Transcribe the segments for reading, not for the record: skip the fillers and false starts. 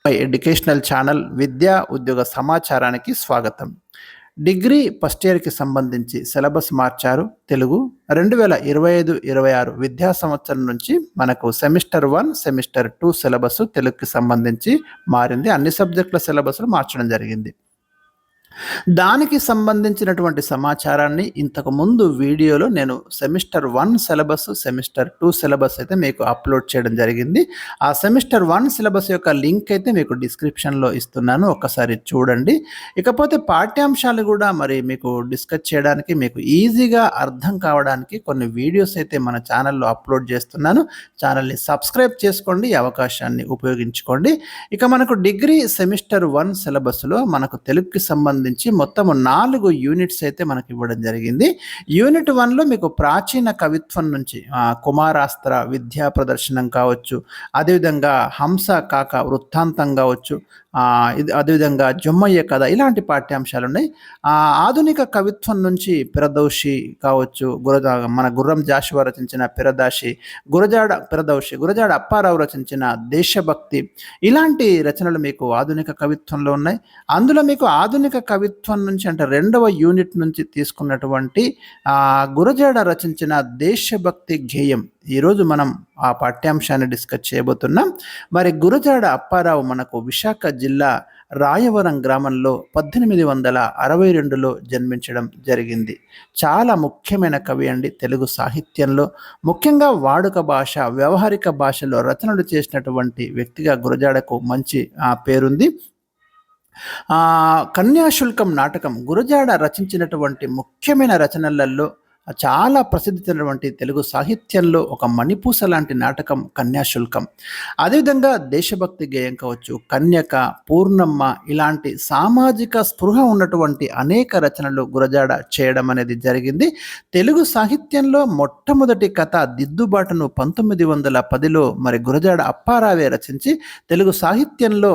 Educational channel విద్యా ఉద్యోగ సమాచారానికి స్వాగతం. డిగ్రీ ఫస్ట్ ఇయర్కి సంబంధించి సిలబస్ మార్చారు. తెలుగు 2025-26 విద్యా సంవత్సరం నుంచి మనకు సెమిస్టర్ 1, సెమిస్టర్ 2 సిలబస్ తెలుగుకి సంబంధించి మారింది. అన్ని సబ్జెక్టుల సిలబస్లు మార్చడం జరిగింది. దానికి సంబంధించినటువంటి సమాచారాన్ని ఇంతకుముందు వీడియోలో నేను సెమిస్టర్ 1 సిలబస్, సెమిస్టర్ 2 సిలబస్ అయితే మీకు అప్లోడ్ చేయడం జరిగింది. ఆ సెమిస్టర్ 1 సిలబస్ యొక్క లింక్ అయితే మీకు డిస్క్రిప్షన్లో ఇస్తున్నాను, ఒక్కసారి చూడండి. ఇకపోతే పాఠ్యాంశాలు కూడా మరి మీకు డిస్కస్ చేయడానికి, మీకు ఈజీగా అర్థం కావడానికి కొన్ని వీడియోస్ అయితే మన ఛానల్లో అప్లోడ్ చేస్తున్నాను. ఛానల్ని సబ్స్క్రైబ్ చేసుకోండి, ఈ అవకాశాన్ని ఉపయోగించుకోండి. ఇక మనకు డిగ్రీ సెమిస్టర్ 1 సిలబస్లో మనకు తెలుగుకి సంబంధించి మొత్తం 4 యూనిట్స్ అయితే మనకి ఇవ్వడం జరిగింది. యూనిట్ 1లో మీకు ప్రాచీన కవిత్వం నుంచి కుమారాస్త్ర విద్యా ప్రదర్శనం కావచ్చు, అదేవిధంగా హంస కాక వృత్తాంతం కావచ్చు, అదేవిధంగా జొమ్మయ్య కథ, ఇలాంటి పాఠ్యాంశాలు ఉన్నాయి. ఆధునిక కవిత్వం నుంచి పిరదౌషి కావచ్చు, మన గుర్రం జాషువా రచించిన పిరదాషి, గురజాడ అప్పారావు రచించిన దేశభక్తి, ఇలాంటి రచనలు మీకు ఆధునిక కవిత్వంలో ఉన్నాయి. అందులో మీకు ఆధునిక కవిత్వం నుంచి అంటే 2వ యూనిట్ నుంచి తీసుకున్నటువంటి గురజాడ రచించిన దేశభక్తి గేయం ఈరోజు మనం ఆ పాఠ్యాంశాన్ని డిస్కస్ చేయబోతున్నాం. మరి గురజాడ అప్పారావు మనకు విశాఖ జిల్లా రాయవరం గ్రామంలో 1862లో జన్మించడం జరిగింది. చాలా ముఖ్యమైన కవి అండి తెలుగు సాహిత్యంలో. ముఖ్యంగా వాడుక భాష, వ్యవహారిక భాషలో రచనలు చేసినటువంటి వ్యక్తిగా గురజాడకు మంచి పేరుంది. కన్యాశుల్కం నాటకం గురజాడ రచించినటువంటి ముఖ్యమైన రచనలలో చాలా ప్రసిద్ధి చెందినటువంటి తెలుగు సాహిత్యంలో ఒక మణిపూస లాంటి నాటకం కన్యాశుల్కం. అదేవిధంగా దేశభక్తి గేయం కావచ్చు, కన్యక, పూర్ణమ్మ, ఇలాంటి సామాజిక స్పృహ ఉన్నటువంటి అనేక రచనలు గురజాడ చేయడం అనేది జరిగింది. తెలుగు సాహిత్యంలో మొట్టమొదటి కథ దిద్దుబాటును 1910లో మరి గురజాడ అప్పారావే రచించి తెలుగు సాహిత్యంలో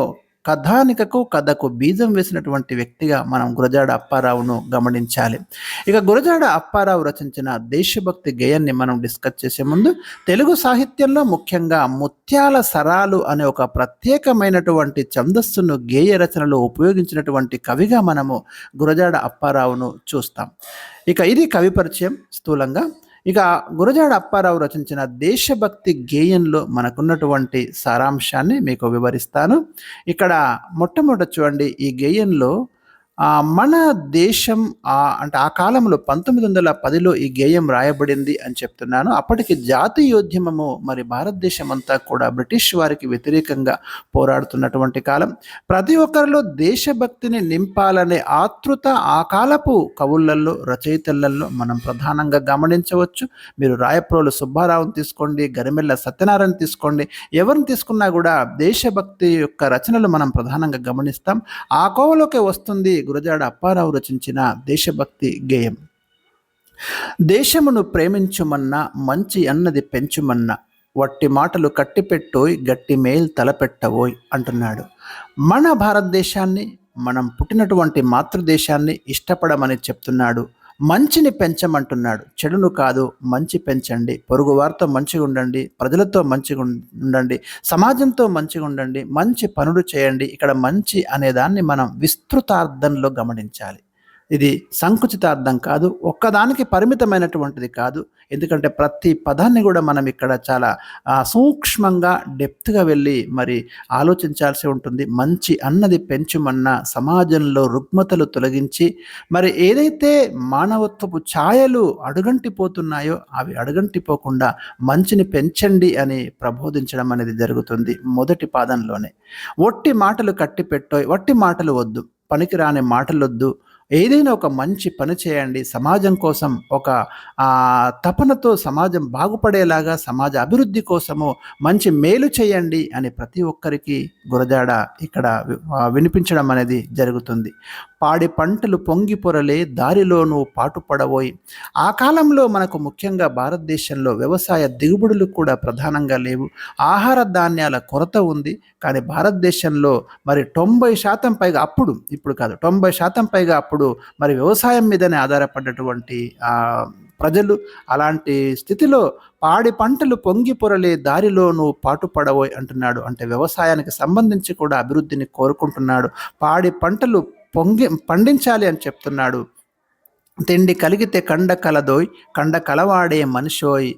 కథకు బీజం వేసినటువంటి వ్యక్తిగా మనం గురజాడ అప్పారావును గమనించాలి. ఇక గురజాడ అప్పారావు రచించిన దేశభక్తి గేయాన్ని మనం డిస్కస్ చేసే ముందు, తెలుగు సాహిత్యంలో ముఖ్యంగా ముత్యాల సరాలు అనే ఒక ప్రత్యేకమైనటువంటి ఛందస్సును గేయ రచనలో ఉపయోగించినటువంటి కవిగా మనము గురజాడ అప్పారావును చూస్తాం. ఇక ఇది కవి పరిచయం స్థూలంగా. ఇక గురజాడ అప్పారావు రచించిన దేశభక్తి గేయంలో మనకున్నటువంటి సారాంశాన్ని మీకు వివరిస్తాను. ఇక్కడ మొట్టమొదట చూడండి, ఈ గేయంలో మన దేశం అంటే ఆ కాలంలో 1910లో ఈ గేయం రాయబడింది అని చెప్తున్నాను. అప్పటికి జాతీయోద్యమము మరి భారతదేశం అంతా కూడా బ్రిటిష్ వారికి వ్యతిరేకంగా పోరాడుతున్నటువంటి కాలం. ప్రతి ఒక్కరిలో దేశభక్తిని నింపాలనే ఆతృత ఆ కాలపు కవులలో, రచయితలలో మనం ప్రధానంగా గమనించవచ్చు. మీరు రాయప్రోలు సుబ్బారావుని తీసుకోండి, గరిమెళ్ళ సత్యనారాయణ తీసుకోండి, ఎవరిని తీసుకున్నా కూడా దేశభక్తి యొక్క రచనలు మనం ప్రధానంగా గమనిస్తాం. ఆ కోవలోకే వస్తుంది గురజాడ అప్పారావు రచించిన దేశభక్తి గేయం. దేశమును ప్రేమించుమన్నా, మంచి అన్నది పెంచుమన్నా, వట్టి మాటలు కట్టిపెట్టోయ్, గట్టి మేల్ తలపెట్టవోయ్ అంటున్నాడు. మన భారతదేశాన్ని, మనం పుట్టినటువంటి మాతృదేశాన్ని ఇష్టపడమని చెప్తున్నాడు. మంచిని పెంచమంటున్నాడు, చెడును కాదు మంచి పెంచండి. పొరుగు వారితో మంచిగా ఉండండి, ప్రజలతో మంచిగా ఉండండి, సమాజంతో మంచిగా ఉండండి, మంచి పనులు చేయండి. ఇక్కడ మంచి అనేదాన్ని మనం విస్తృతార్థంలో గమనించాలి. ఇది సంకుచితార్థం కాదు, ఒక్కదానికి పరిమితమైనటువంటిది కాదు. ఎందుకంటే ప్రతి పదాన్ని కూడా మనం ఇక్కడ చాలా సూక్ష్మంగా డెప్త్గా వెళ్ళి మరి ఆలోచించాల్సి ఉంటుంది. మంచి అన్నది పెంచుమన్న, సమాజంలో రుగ్మతలు తొలగించి మరి ఏదైతే మానవత్వపు ఛాయలు అడుగంటిపోతున్నాయో అవి అడుగంటిపోకుండా మంచిని పెంచండి అని ప్రబోధించడం అనేది జరుగుతుంది మొదటి పాదంలోనే. వట్టి మాటలు కట్టిపెట్టోయ్, వట్టి మాటలు వద్దు, పనికిరాని మాటలొద్దు, ఏదైనా ఒక మంచి పని చేయండి. సమాజం కోసం ఒక తపనతో సమాజం బాగుపడేలాగా, సమాజ అభివృద్ధి కోసము మంచి మేలు చేయండి అని ప్రతి ఒక్కరికి గురజాడ ఇక్కడ వినిపించడం అనేది జరుగుతుంది. పాడి పంటలు పొంగి పొరలే, దారిలోనూ పాటుపడబోయి. ఆ కాలంలో మనకు ముఖ్యంగా భారతదేశంలో వ్యవసాయ దిగుబడులు కూడా ప్రధానంగా లేవు. ఆహార ధాన్యాల కొరత ఉంది. కానీ భారతదేశంలో మరి 90% పైగా, ఇప్పుడు కాదు 90% పైగా అప్పుడు మరి వ్యవసాయం మీదనే ఆధారపడ్డటువంటి ప్రజలు. అలాంటి స్థితిలో పాడి పంటలు పొంగి పొరలే దారిలో నువ్వు పాటుపడవోయ్ అంటున్నాడు. అంటే వ్యవసాయానికి సంబంధించి కూడా అభివృద్ధిని కోరుకుంటున్నాడు. పాడి పంటలు పండించాలి అని చెప్తున్నాడు. తిండి కలిగితే కండ కలదోయ్, కండ కలవాడే మనిషోయ్.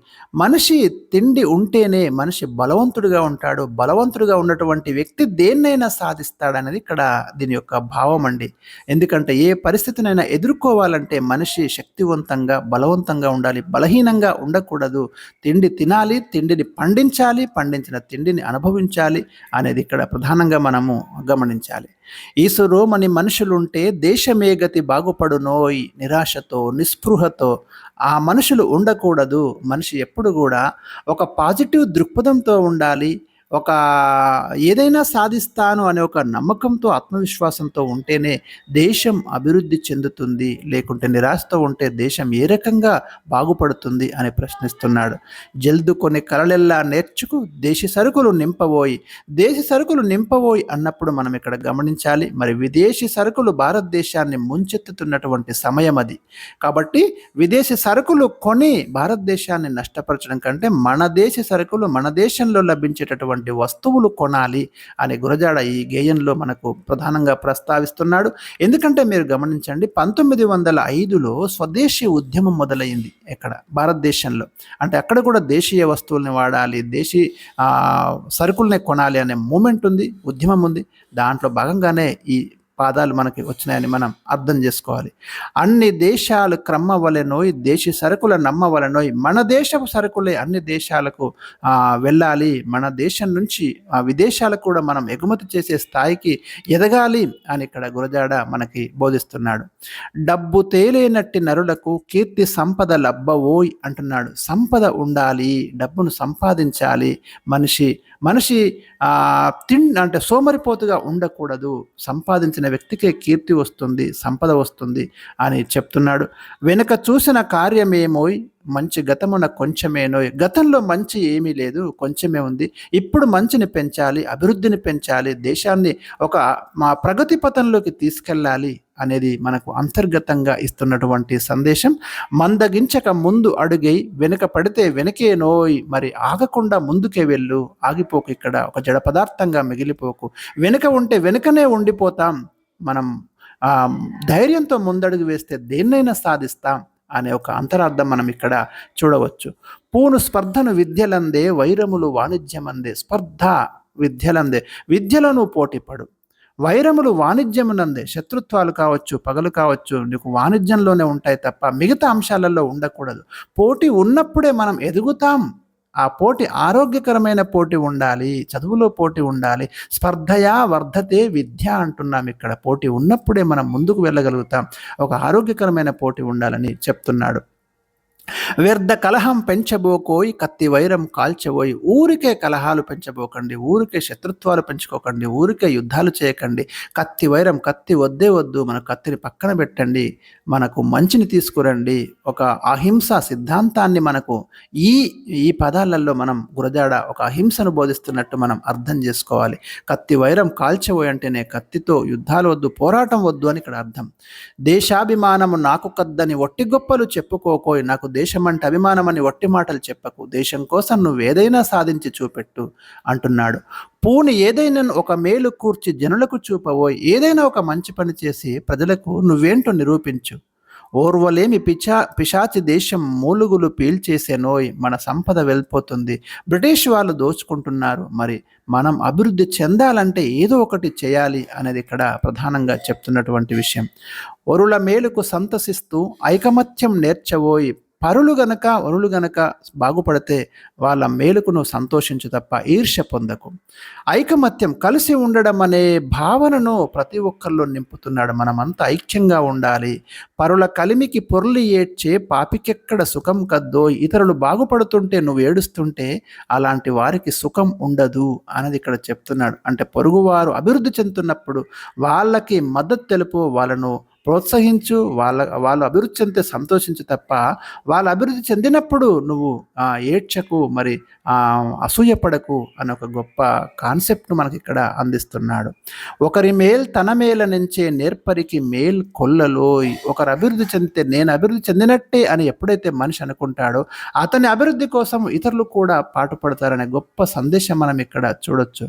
మనిషి తిండి ఉంటేనే మనిషి బలవంతుడిగా ఉంటాడు. బలవంతుడిగా ఉన్నటువంటి వ్యక్తి దేన్నైనా సాధిస్తాడనేది ఇక్కడ దీని యొక్క భావం అండి. ఎందుకంటే ఏ పరిస్థితినైనా ఎదుర్కోవాలంటే మనిషి శక్తివంతంగా, బలవంతంగా ఉండాలి. బలహీనంగా ఉండకూడదు. తిండి తినాలి, తిండిని పండించాలి, పండించిన తిండిని అనుభవించాలి అనేది ఇక్కడ ప్రధానంగా మనము గమనించాలి. ఈసురోమని మనుషులుంటే దేశమే గతి బాగుపడునోయ్. నిరాశతో, నిస్పృహతో ఆ మనుషులు ఉండకూడదు. మనిషి ఎప్పుడు కూడా ఒక పాజిటివ్ దృక్పథంతో ఉండాలి. ఒక ఏదైనా సాధిస్తాను అనే ఒక నమ్మకంతో, ఆత్మవిశ్వాసంతో ఉంటేనే దేశం అభివృద్ధి చెందుతుంది. లేకుంటే నిరాశతో ఉంటే దేశం ఏ రకంగా బాగుపడుతుంది అని ప్రశ్నిస్తున్నాడు. జల్దు కొన్ని కలలెల్లా నేర్చుకు దేశీ సరుకులు నింపబోయి. దేశీ సరుకులు నింపబోయి అన్నప్పుడు మనం ఇక్కడ గమనించాలి. మరి విదేశీ సరుకులు భారతదేశాన్ని ముంచెత్తుతున్నటువంటి సమయం అది. కాబట్టి విదేశీ సరుకులు కొని భారతదేశాన్ని నష్టపరచడం కంటే మన దేశీ సరుకులు మన దేశంలో లభించేటటువంటి వస్తువులు కొనాలి అని గురజాడ ఈ గేయంలో మనకు ప్రధానంగా ప్రస్తావిస్తున్నాడు. ఎందుకంటే మీరు గమనించండి, 1905లో స్వదేశీ ఉద్యమం మొదలైంది ఇక్కడ భారతదేశంలో. అంటే అక్కడ కూడా దేశీయ వస్తువుల్ని వాడాలి, దేశీ సరుకుల్ని కొనాలి అనే మూమెంట్ ఉంది, ఉద్యమం ఉంది. దాంట్లో భాగంగానే ఈ పాదాలు మనకి వచ్చినాయని మనం అర్థం చేసుకోవాలి. అన్ని దేశాలు క్రమ్మవలెనోయ్, దేశీ సరుకుల నమ్మవలెనోయ్. మన దేశపు సరుకులే అన్ని దేశాలకు వెళ్ళాలి. మన దేశం నుంచి విదేశాలకు కూడా మనం ఎగుమతి చేసే స్థాయికి ఎదగాలి అని ఇక్కడ గురజాడ మనకి బోధిస్తున్నాడు. డబ్బు తేలేనట్టి నరులకు కీర్తి సంపద లబ్బవోయ్ అంటున్నాడు. సంపద ఉండాలి, డబ్బును సంపాదించాలి. మనిషి అంటే సోమరిపోతుగా ఉండకూడదు. సంపాదించిన వ్యక్తికే కీర్తి వస్తుంది, సంపద వస్తుంది అని చెప్తున్నాడు. వెనుక చూసిన కార్యమేమోయ్, మంచి గతమున కొంచెమేనోయ్. గతంలో మంచి ఏమీ లేదు, కొంచెమే ఉంది. ఇప్పుడు మంచిని పెంచాలి, అభివృద్ధిని పెంచాలి, దేశాన్ని ఒక ప్రగతి పథంలోకి తీసుకెళ్ళాలి అనేది మనకు అంతర్గతంగా ఇస్తున్నటువంటి సందేశం. మందగించక ముందు అడుగై, వెనుక పడితే వెనకే నోయ్. మరి ఆగకుండా ముందుకే వెళ్ళు, ఆగిపోకు, ఇక్కడ ఒక జడ పదార్థంగా మిగిలిపోకు. వెనుక ఉంటే వెనుకనే ఉండిపోతాం. మనం ధైర్యంతో ముందడుగు వేస్తే దేన్నైనా సాధిస్తాం అనే ఒక అంతరార్థం మనం ఇక్కడ చూడవచ్చు. పూను స్పర్ధను విద్యలందే, వైరములు వాణిజ్యమందే. స్పర్ధ విద్యలందే, విద్యలను పోటీపడు. వైరములు వాణిజ్యమునందే. శత్రుత్వాలు కావచ్చు, పగలు కావచ్చు, నీకు వాణిజ్యంలోనే ఉంటాయి తప్ప మిగతా అంశాలలో ఉండకూడదు. పోటీ ఉన్నప్పుడే మనం ఎదుగుతాం. ఆ పోటీ ఆరోగ్యకరమైన పోటీ ఉండాలి, చదువులో పోటీ ఉండాలి. స్పర్ధయా వర్ధతే విద్య అంటున్నాం ఇక్కడ. పోటీ ఉన్నప్పుడే మనం ముందుకు వెళ్ళగలుగుతాం. ఒక ఆరోగ్యకరమైన పోటీ ఉండాలని చెప్తున్నాడు. వ్యర్థ కలహం పెంచబోకోయి, కత్తి వైరం కాల్చబోయి. ఊరికే కలహాలు పెంచబోకండి, ఊరికే శత్రుత్వాలు పెంచుకోకండి, ఊరికే యుద్ధాలు చేయకండి. కత్తి వైరం, కత్తి వద్దే వద్దు, మన కత్తిని పక్కన పెట్టండి, మనకు మంచిని తీసుకురండి. ఒక అహింస సిద్ధాంతాన్ని మనకు ఈ పదాలలో మనం గురజాడ ఒక అహింసను బోధిస్తున్నట్టు మనం అర్థం చేసుకోవాలి. కత్తి వైరం కాల్చబోయి అంటేనే కత్తితో యుద్ధాలు వద్దు, పోరాటం వద్దు అని ఇక్కడ అర్థం. దేశాభిమానము నాకు కద్దని ఒట్టి గొప్పలు చెప్పుకోకోయి. నాకు దేశం అంటే అభిమానం అని ఒట్టి మాటలు చెప్పకు. దేశం కోసం నువ్వు ఏదైనా సాధించి చూపెట్టు అంటున్నాడు. పూని ఏదైనా ఒక మేలు కూర్చి జనులకు చూపవోయ్. ఏదైనా ఒక మంచి పని చేసి ప్రజలకు నువ్వేంటో నిరూపించు. ఓర్వలేమి పిశాచి దేశం మూలుగులు పీల్చేసేనోయ్. మన సంపద వెళ్ళిపోతుంది, బ్రిటిష్ వాళ్ళు దోచుకుంటున్నారు. మరి మనం అభివృద్ధి చెందాలంటే ఏదో ఒకటి చేయాలి అనేది ఇక్కడ ప్రధానంగా చెప్తున్నటువంటి విషయం. ఒరుల మేలుకు సంతసిస్తూ ఐకమత్యం నేర్చవోయ్. వరులు గనక బాగుపడితే వాళ్ళ మేలుకు నువ్వు సంతోషించు తప్ప ఈర్ష్య పొందకు. ఐకమత్యం, కలిసి ఉండడం అనే భావనను ప్రతి ఒక్కరిలో నింపుతున్నాడు. మనమంతా ఐక్యంగా ఉండాలి. పరుల కలిమికి పొర్లి ఏడ్చే పాపికెక్కడ సుఖం కద్దో. ఇతరులు బాగుపడుతుంటే నువ్వు ఏడుస్తుంటే అలాంటి వారికి సుఖం ఉండదు అనేది ఇక్కడ చెప్తున్నాడు. అంటే పొరుగువారు అభివృద్ధి చెందుతున్నప్పుడు వాళ్ళకి మద్దతు తెలుపు, వాళ్ళను ప్రోత్సహించు, వాళ్ళు అభివృద్ధి చెందితే సంతోషించు తప్ప, వాళ్ళు అభివృద్ధి చెందినప్పుడు నువ్వు ఏడ్చకు, మరి అసూయపడకు అని ఒక గొప్ప కాన్సెప్ట్ను మనకి ఇక్కడ అందిస్తున్నాడు. ఒకరి మేల్ తన మేల నుంచే నేర్పరికి మేల్ కొల్లలోయ్. ఒకరు అభివృద్ధి చెందితే నేను అభివృద్ధి చెందినట్టే అని ఎప్పుడైతే మనిషి అనుకుంటాడో అతని అభివృద్ధి కోసం ఇతరులు కూడా పాటుపడతారనే గొప్ప సందేశం మనం ఇక్కడ చూడొచ్చు.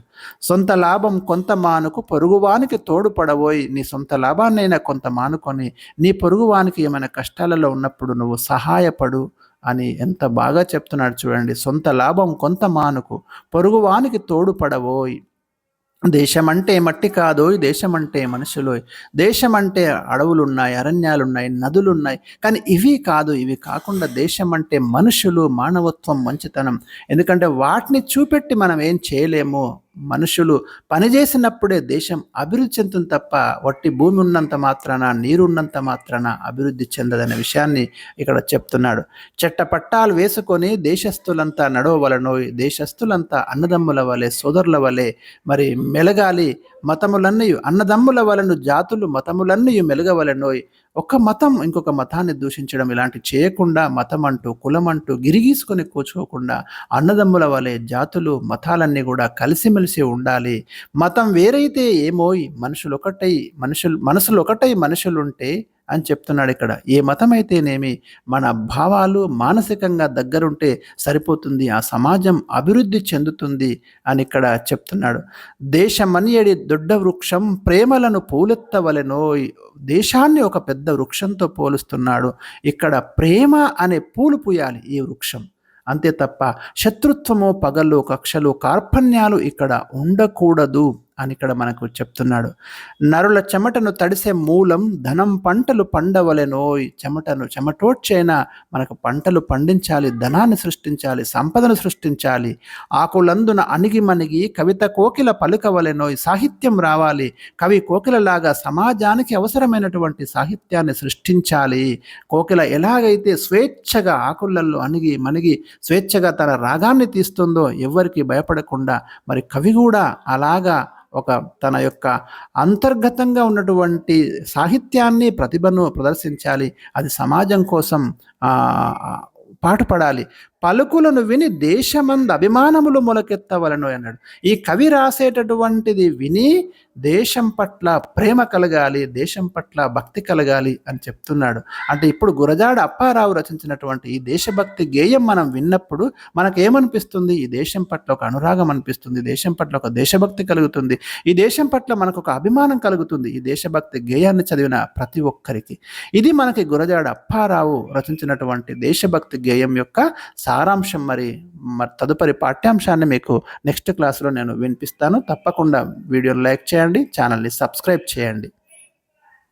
సొంత లాభం కొంత మానుకు పొరుగువానికి తోడుపడబోయి. నీ సొంత లాభాన్నైనా కొంత మానుకొని నీ పొరుగువానికి ఏమైనా కష్టాలలో ఉన్నప్పుడు నువ్వు సహాయపడు అని ఎంత బాగా చెప్తున్నాడు చూడండి. సొంత లాభం కొంత మానుకు పొరుగువానికి తోడుపడబోయి. దేశం అంటే మట్టి కాదోయ్, దేశం అంటే మనుషులోయ్. దేశం అంటే అడవులున్నాయి, అరణ్యాలున్నాయి, నదులున్నాయి, కానీ ఇవి కాదు. ఇవి కాకుండా దేశం అంటే మనుషులు, మానవత్వం, మంచితనం. ఎందుకంటే వాటిని చూపెట్టి మనం ఏం చేయలేము. మనుషులు పనిచేసినప్పుడే దేశం అభివృద్ధి చెందుతుంది తప్ప వట్టి భూమి ఉన్నంత మాత్రాన, నీరు ఉన్నంత మాత్రాన అభివృద్ధి చెందదనే విషయాన్ని ఇక్కడ చెప్తున్నాడు. చెట్టపట్టాలు వేసుకొని దేశస్థులంతా నడవవలనోయ్. దేశస్థులంతా అన్నదమ్ముల వలె, సోదరుల వలె మరి మెలగాలి. మతములన్నీ అన్నదమ్ముల వలను జాతులు మతములన్నీ మెలగవలనోయ్. ఒక మతం ఇంకొక మతాన్ని దూషించడం ఇలాంటి చేయకుండా, మతం అంటూ కులం అంటూ గిరిగీసుకొని కూర్చోకుండా అన్నదమ్ముల వలె జాతులు మతాలన్నీ కూడా కలిసిమెలిసి ఉండాలి. మతం వేరైతే ఏమోయ్, మనసులు ఒకటై మనుషులుంటే అని చెప్తున్నాడు ఇక్కడ. ఏ మతం అయితేనేమి మన భావాలు మానసికంగా దగ్గరుంటే సరిపోతుంది, ఆ సమాజం అభివృద్ధి చెందుతుంది అని ఇక్కడ చెప్తున్నాడు. దేశమనియడి దొడ్డ వృక్షం ప్రేమలను పూలెత్తవలెనోయ్. దేశాన్ని ఒక పెద్ద వృక్షంతో పోలుస్తున్నాడు. ఇక్కడ ప్రేమ అనే పూలు పూయాలి ఈ వృక్షం, అంతే తప్ప శత్రుత్వము, పగలు, కక్షలు, కార్పణ్యాలు ఇక్కడ ఉండకూడదు అని ఇక్కడ మనకు చెప్తున్నాడు. నరుల చెమటను తడిసే మూలం ధనం పంటలు పండవలెనోయ్. చెమటోడ్చైనా మనకు పంటలు పండించాలి, ధనాన్ని సృష్టించాలి, సంపదను సృష్టించాలి. ఆకులందున అణిగిమణిగి కవిత కోకిల పలుకవలెనోయ్. సాహిత్యం రావాలి. కవి కోకిలలాగా సమాజానికి అవసరమైనటువంటి సాహిత్యాన్ని సృష్టించాలి. కోకిల ఎలాగైతే స్వేచ్ఛగా ఆకులలో అణిగి మణిగి స్వేచ్ఛగా తన రాగాన్ని తీస్తుందో ఎవ్వరికి భయపడకుండా, మరి కవి కూడా అలాగా తన యొక్క అంతర్గతంగా ఉన్నటువంటి సాహిత్యాన్ని, ప్రతిభను ప్రదర్శించాలి. అది సమాజం కోసం పాటుపడాలి. పలుకులను విని దేశమందు అభిమానములు మొలకెత్తవలను అన్నాడు. ఈ కవి రాసేటటువంటిది విని దేశం పట్ల ప్రేమ కలగాలి, దేశం పట్ల భక్తి కలగాలి అని చెప్తున్నాడు. అంటే ఇప్పుడు గురజాడ అప్పారావు రచించినటువంటి ఈ దేశభక్తి గేయం మనం విన్నప్పుడు మనకేమనిపిస్తుంది? ఈ దేశం పట్ల ఒక అనురాగం అనిపిస్తుంది, దేశం పట్ల ఒక దేశభక్తి కలుగుతుంది, ఈ దేశం పట్ల మనకు ఒక అభిమానం కలుగుతుంది ఈ దేశభక్తి గేయాన్ని చదివిన ప్రతి ఒక్కరికి. ఇది మనకి గురజాడ అప్పారావు రచించినటువంటి దేశభక్తి గేయం యొక్క సారాంశం. మరి తదుపరి పాఠ్యాంశాన్ని మీకు నెక్స్ట్ క్లాస్లో నేను వినిపిస్తాను. తప్పకుండా వీడియోని లైక్ చేయండి, ఛానల్ని సబ్స్క్రైబ్ చేయండి.